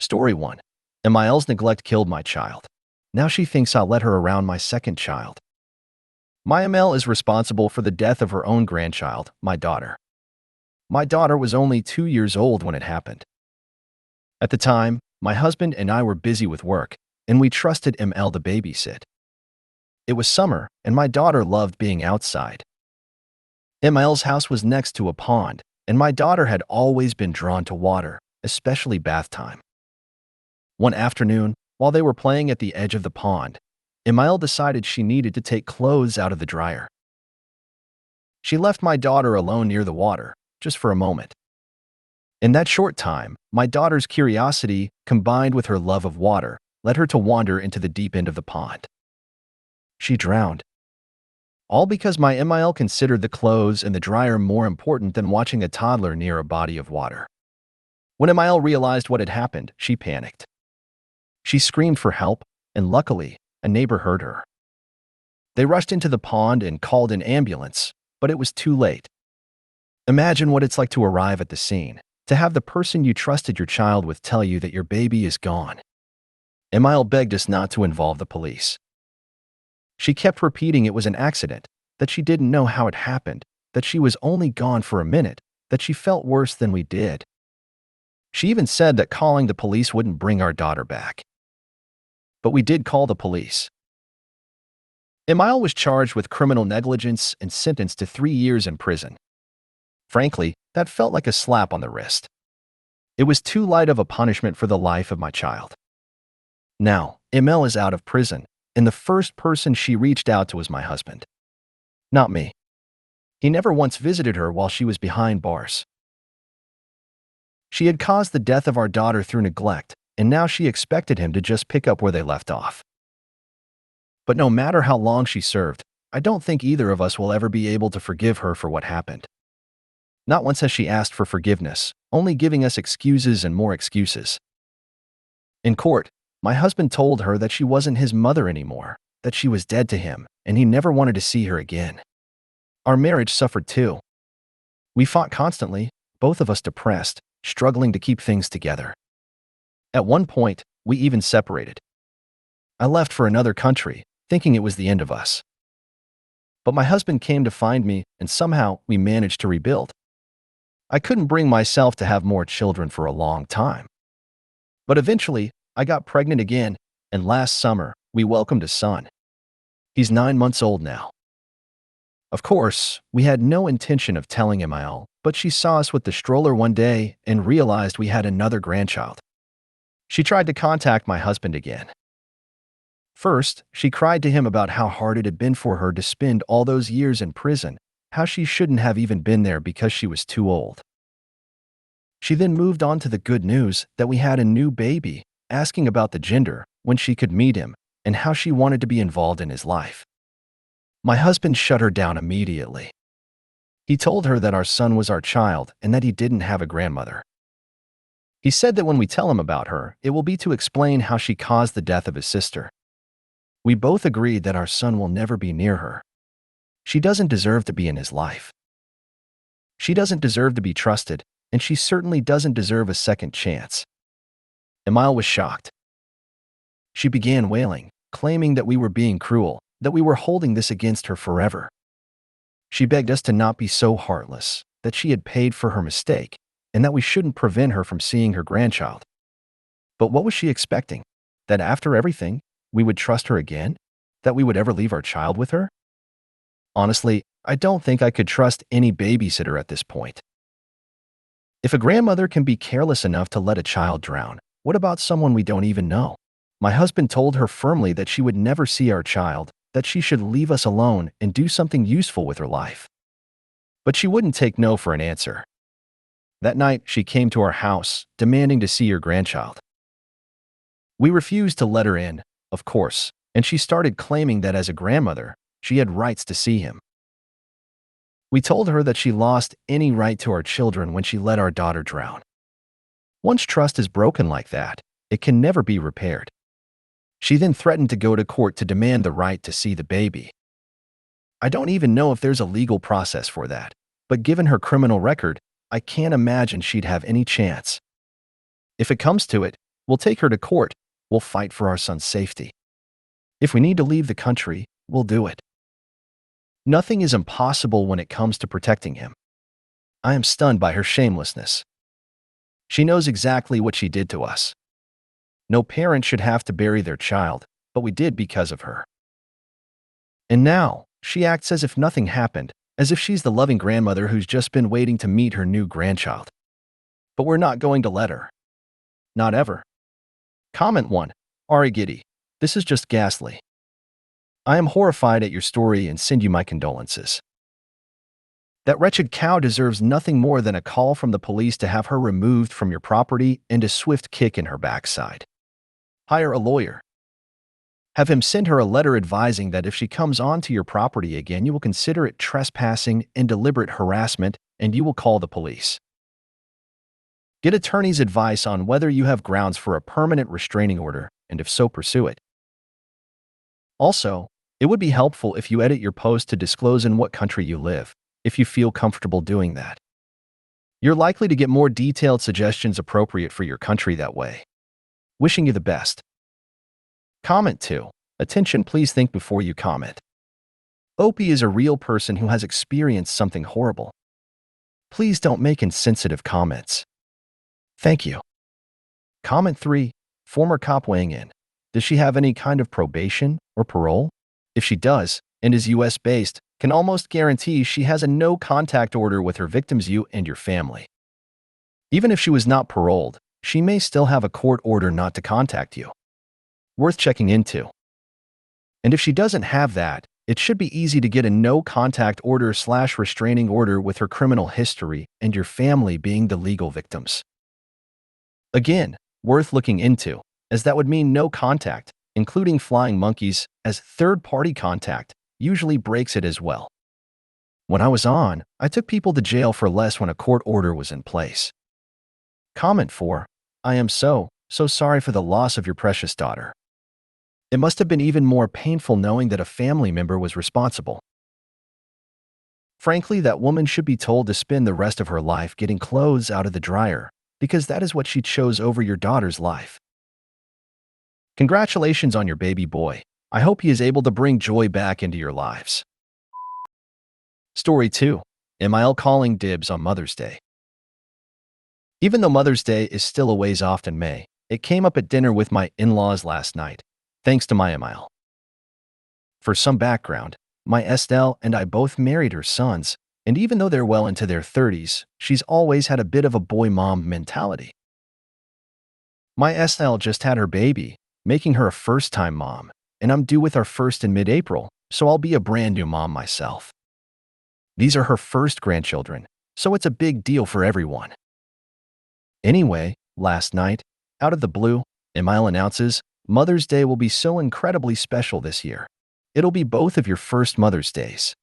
Story 1. MIL's neglect killed my child. Now she thinks I'll let her around my second child. My ML is responsible for the death of her own grandchild, my daughter. My daughter was only 2 years old when it happened. At the time, my husband and I were busy with work, and we trusted ML to babysit. It was summer, and my daughter loved being outside. ML's house was next to a pond, and my daughter had always been drawn to water, especially bath time. One afternoon, while they were playing at the edge of the pond, Emil decided she needed to take clothes out of the dryer. She left my daughter alone near the water, just for a moment. In that short time, my daughter's curiosity, combined with her love of water, led her to wander into the deep end of the pond. She drowned. All because my MIL considered the clothes and the dryer more important than watching a toddler near a body of water. When MIL realized what had happened, she panicked. She screamed for help, and luckily, a neighbor heard her. They rushed into the pond and called an ambulance, but it was too late. Imagine what it's like to arrive at the scene, to have the person you trusted your child with tell you that your baby is gone. MIL begged us not to involve the police. She kept repeating it was an accident, that she didn't know how it happened, that she was only gone for a minute, that she felt worse than we did. She even said that calling the police wouldn't bring our daughter back. But we did call the police. Emil was charged with criminal negligence and sentenced to 3 years in prison. Frankly, that felt like a slap on the wrist. It was too light of a punishment for the life of my child. Now, Emil is out of prison, and the first person she reached out to was my husband. Not me. He never once visited her while she was behind bars. She had caused the death of our daughter through neglect, and now she expected him to just pick up where they left off. But no matter how long she served, I don't think either of us will ever be able to forgive her for what happened. Not once has she asked for forgiveness, only giving us excuses and more excuses. In court, my husband told her that she wasn't his mother anymore, that she was dead to him, and he never wanted to see her again. Our marriage suffered too. We fought constantly, both of us depressed, struggling to keep things together. At one point, we even separated. I left for another country, thinking it was the end of us. But my husband came to find me, and somehow we managed to rebuild. I couldn't bring myself to have more children for a long time. But eventually, I got pregnant again, and last summer, we welcomed a son. He's 9 months old now. Of course, we had no intention of telling Emil, but she saw us with the stroller one day and realized we had another grandchild. She tried to contact my husband again. First, she cried to him about how hard it had been for her to spend all those years in prison, how she shouldn't have even been there because she was too old. She then moved on to the good news that we had a new baby, asking about the gender, when she could meet him, and how she wanted to be involved in his life. My husband shut her down immediately. He told her that our son was our child and that he didn't have a grandmother. He said that when we tell him about her, it will be to explain how she caused the death of his sister. We both agreed that our son will never be near her. She doesn't deserve to be in his life. She doesn't deserve to be trusted, and she certainly doesn't deserve a second chance. Emil was shocked. She began wailing, claiming that we were being cruel, that we were holding this against her forever. She begged us to not be so heartless, that she had paid for her mistake, and that we shouldn't prevent her from seeing her grandchild. But what was she expecting? That after everything, we would trust her again? That we would ever leave our child with her? Honestly, I don't think I could trust any babysitter at this point. If a grandmother can be careless enough to let a child drown, what about someone we don't even know? My husband told her firmly that she would never see our child, that she should leave us alone and do something useful with her life. But she wouldn't take no for an answer. That night, she came to our house, demanding to see her grandchild. We refused to let her in, of course, and she started claiming that as a grandmother, she had rights to see him. We told her that she lost any right to our children when she let our daughter drown. Once trust is broken like that, it can never be repaired. She then threatened to go to court to demand the right to see the baby. I don't even know if there's a legal process for that, but given her criminal record, I can't imagine she'd have any chance. If it comes to it, We'll take her to court. We'll fight for our son's safety. If we need to leave the country, we'll do it. Nothing is impossible when it comes to protecting him. I am stunned by her shamelessness. She knows exactly what she did to us. No parent should have to bury their child, but we did because of her. And now, she acts as if nothing happened, as if she's the loving grandmother who's just been waiting to meet her new grandchild. But we're not going to let her. Not ever. Comment 1. Ari Giddy. This is just ghastly. I am horrified at your story and send you my condolences. That wretched cow deserves nothing more than a call from the police to have her removed from your property and a swift kick in her backside. Hire a lawyer. Have him send her a letter advising that if she comes onto your property again, you will consider it trespassing and deliberate harassment, and you will call the police. Get attorney's advice on whether you have grounds for a permanent restraining order, and if so, pursue it. Also, it would be helpful if you edit your post to disclose in what country you live, if you feel comfortable doing that. You're likely to get more detailed suggestions appropriate for your country that way. Wishing you the best. Comment 2. Attention, please think before you comment. Opie is a real person who has experienced something horrible. Please don't make insensitive comments. Thank you. Comment 3. Former cop weighing in. Does she have any kind of probation or parole? If she does, and is US-based, can almost guarantee she has a no-contact order with her victims, you and your family. Even if she was not paroled, she may still have a court order not to contact you. Worth checking into. And if she doesn't have that, it should be easy to get a no-contact order/restraining order with her criminal history and your family being the legal victims. Again, worth looking into, as that would mean no contact, including flying monkeys, as third-party contact usually breaks it as well. When I was on, I took people to jail for less when a court order was in place. Comment 4. I am so sorry for the loss of your precious daughter. It must have been even more painful knowing that a family member was responsible. Frankly, that woman should be told to spend the rest of her life getting clothes out of the dryer, because that is what she chose over your daughter's life. Congratulations on your baby boy. I hope he is able to bring joy back into your lives. Story 2. MIL calling dibs on Mother's Day. Even though Mother's Day is still a ways off in May, it came up at dinner with my in-laws last night, thanks to my MIL. For some background, my Estelle and I both married her sons, and even though they're well into their 30s, she's always had a bit of a boy-mom mentality. My Estelle just had her baby, making her a first-time mom, and I'm due with our first in mid-April, so I'll be a brand new mom myself. These are her first grandchildren, so it's a big deal for everyone. Anyway, last night, out of the blue, MIL announces Mother's Day will be so incredibly special this year. It'll be both of your first Mother's Days.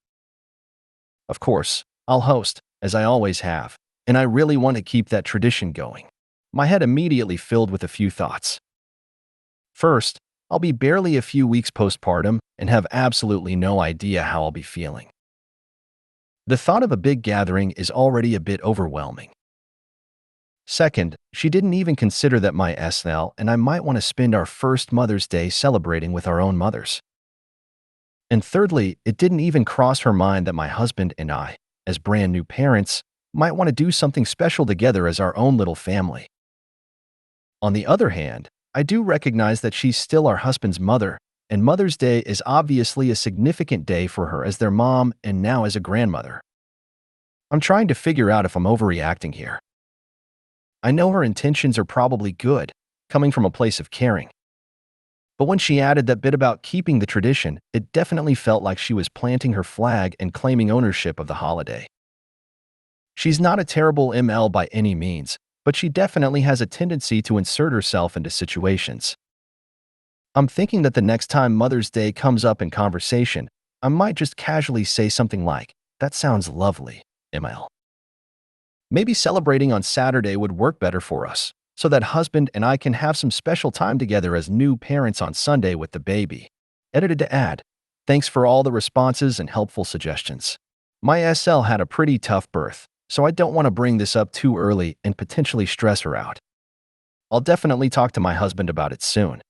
Of course, I'll host, as I always have, and I really want to keep that tradition going. My head immediately filled with a few thoughts. First, I'll be barely a few weeks postpartum and have absolutely no idea how I'll be feeling. The thought of a big gathering is already a bit overwhelming. Second, she didn't even consider that my Estelle and I might want to spend our first Mother's Day celebrating with our own mothers. And thirdly, it didn't even cross her mind that my husband and I, as brand new parents, might want to do something special together as our own little family. On the other hand, I do recognize that she's still our husband's mother, and Mother's Day is obviously a significant day for her as their mom and now as a grandmother. I'm trying to figure out if I'm overreacting here. I know her intentions are probably good, coming from a place of caring. But when she added that bit about keeping the tradition, it definitely felt like she was planting her flag and claiming ownership of the holiday. She's not a terrible ML by any means, but she definitely has a tendency to insert herself into situations. I'm thinking that the next time Mother's Day comes up in conversation, I might just casually say something like, "That sounds lovely, ML. Maybe celebrating on Saturday would work better for us, so that husband and I can have some special time together as new parents on Sunday with the baby." Edited to add, thanks for all the responses and helpful suggestions. My SL had a pretty tough birth, so I don't want to bring this up too early and potentially stress her out. I'll definitely talk to my husband about it soon.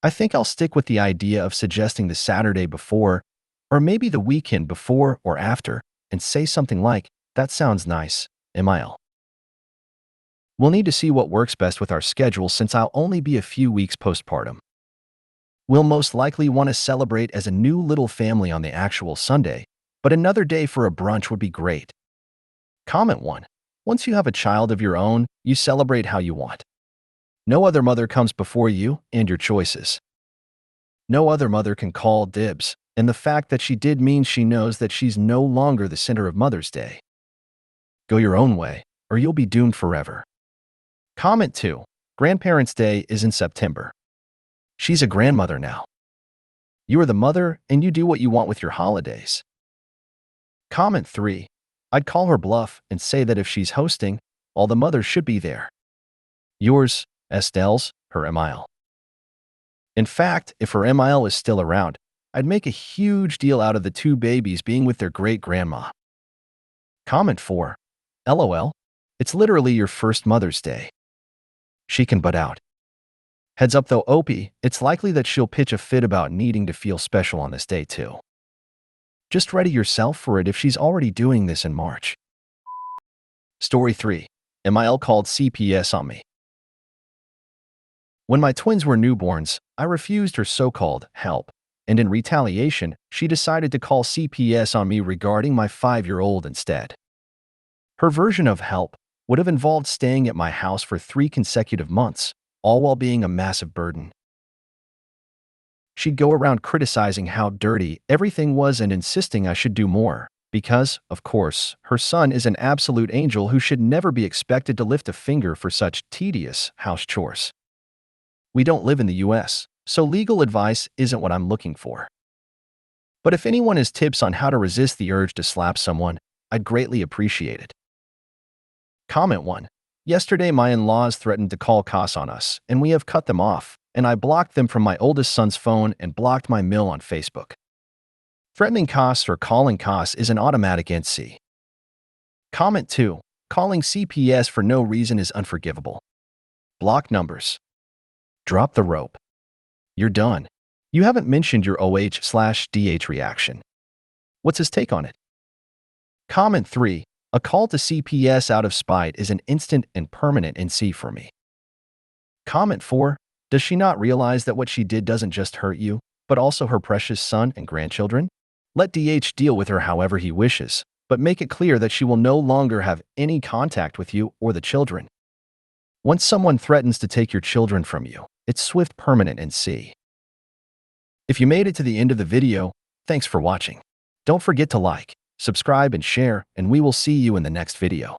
I think I'll stick with the idea of suggesting the Saturday before, or maybe the weekend before or after, and say something like, "That sounds nice, MIL. We'll need to see what works best with our schedule since I'll only be a few weeks postpartum. We'll most likely want to celebrate as a new little family on the actual Sunday, but another day for a brunch would be great." Comment 1. Once you have a child of your own, you celebrate how you want. No other mother comes before you and your choices. No other mother can call dibs, and the fact that she did means she knows that she's no longer the center of Mother's Day. Go your own way, or you'll be doomed forever. Comment 2. Grandparents' Day is in September. She's a grandmother now. You are the mother, and you do what you want with your holidays. Comment 3. I'd call her bluff and say that if she's hosting, all the mothers should be there. Yours, Estelle's, her MIL. In fact, if her MIL is still around, I'd make a huge deal out of the two babies being with their great-grandma. Comment 4. LOL. It's literally your first Mother's Day. She can butt out. Heads up though, Opie, it's likely that she'll pitch a fit about needing to feel special on this day too. Just ready yourself for it if she's already doing this in March. Story 3. MIL called CPS on me. When my twins were newborns, I refused her so-called help, and in retaliation, she decided to call CPS on me regarding my 5-year-old instead. Her version of help would have involved staying at my house for 3 consecutive months, all while being a massive burden. She'd go around criticizing how dirty everything was and insisting I should do more, because, of course, her son is an absolute angel who should never be expected to lift a finger for such tedious house chores. We don't live in the US, so legal advice isn't what I'm looking for. But if anyone has tips on how to resist the urge to slap someone, I'd greatly appreciate it. Comment 1. Yesterday my in-laws threatened to call COS on us, and we have cut them off, and I blocked them from my oldest son's phone and blocked my MIL on Facebook. Threatening COS or calling COS is an automatic NC. Comment 2. Calling CPS for no reason is unforgivable. Block numbers. Drop the rope. You're done. You haven't mentioned your OH/DH reaction. What's his take on it? Comment 3. A call to CPS out of spite is an instant and permanent NC for me. Comment 4. Does she not realize that what she did doesn't just hurt you, but also her precious son and grandchildren? Let DH deal with her however he wishes, but make it clear that she will no longer have any contact with you or the children. Once someone threatens to take your children from you, it's swift, permanent NC. If you made it to the end of the video, thanks for watching. Don't forget to like, subscribe, and share, and we will see you in the next video.